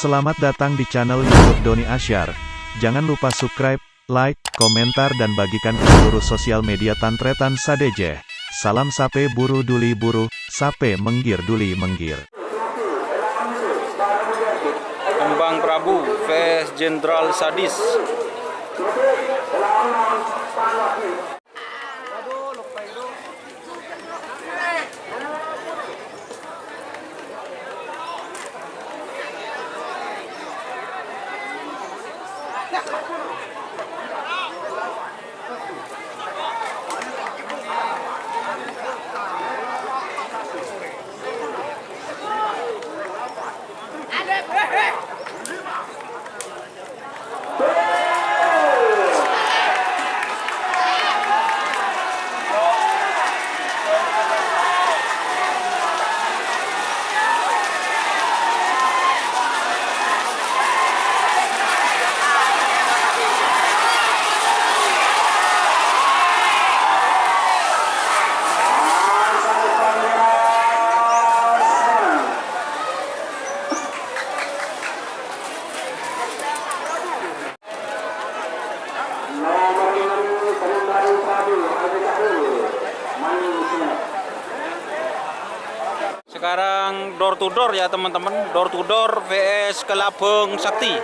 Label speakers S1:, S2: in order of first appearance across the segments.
S1: Selamat datang di channel YouTube Doni Asyar. Jangan lupa subscribe, like, komentar dan bagikan ke seluruh sosial media Tantretan Sadejeh. Salam sape buru duli buru, sape menggir duli menggir.
S2: Kembang Prabu vs Jenderal Sadis. Sekarang door to door ya teman-teman, door to door vs Kelabeng Sakti.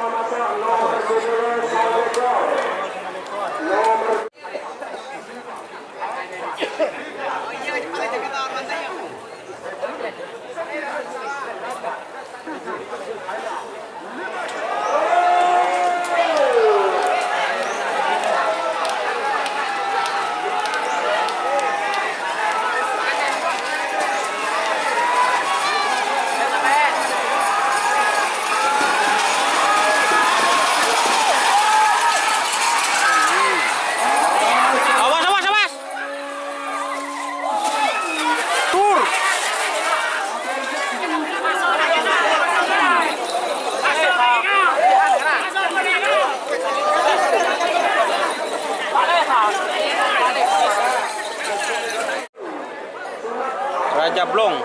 S2: Raja Blong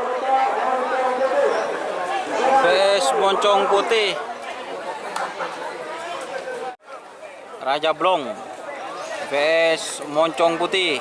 S2: vs Moncong Putih. Raja Blong vs Moncong Putih.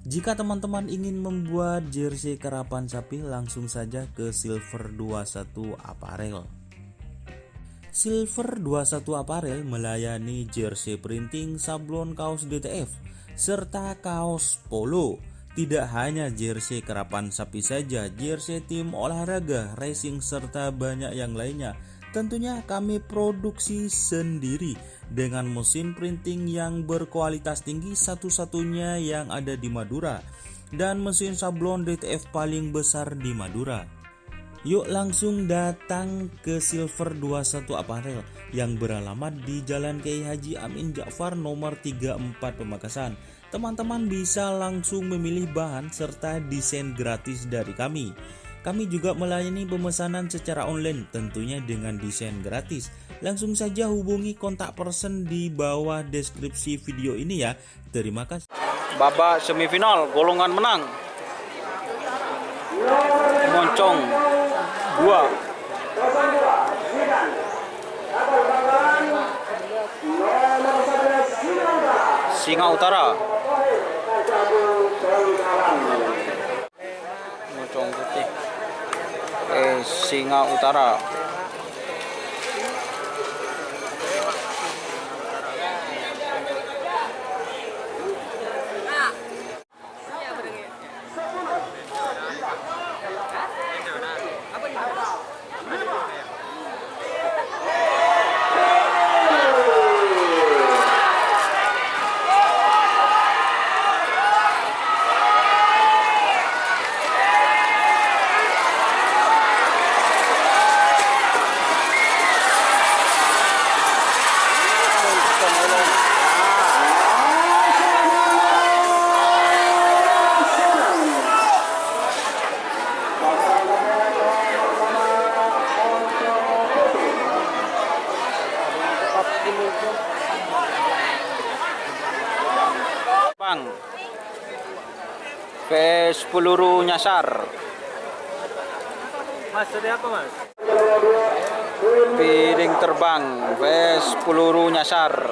S3: Jika teman-teman ingin membuat jersey karapan sapi, langsung saja ke Silver 21 Apparel. Silver 21 Apparel melayani jersey printing, sablon kaos DTF, serta kaos polo. Tidak hanya jersey karapan sapi saja, jersey tim olahraga, racing, serta banyak yang lainnya. Tentunya kami produksi sendiri dengan mesin printing yang berkualitas tinggi, satu-satunya yang ada di Madura, dan mesin sablon DTF paling besar di Madura. Yuk langsung datang ke Silver 21 Apparel yang beralamat di Jalan Kiai Haji Amin Ja'far nomor 34 Pamekasan. Teman-teman bisa langsung memilih bahan serta desain gratis dari kami. Kami juga melayani pemesanan secara online, tentunya dengan desain gratis. Langsung saja hubungi kontak person di bawah deskripsi video ini ya. Terima kasih.
S2: Babak semifinal golongan menang. Moncong 2. Singa Utara. Moncong Putih. Singa Utara. terbang vs peluru nyasar.
S4: Mas, tadi apa mas?
S2: Piring terbang vs peluru nyasar.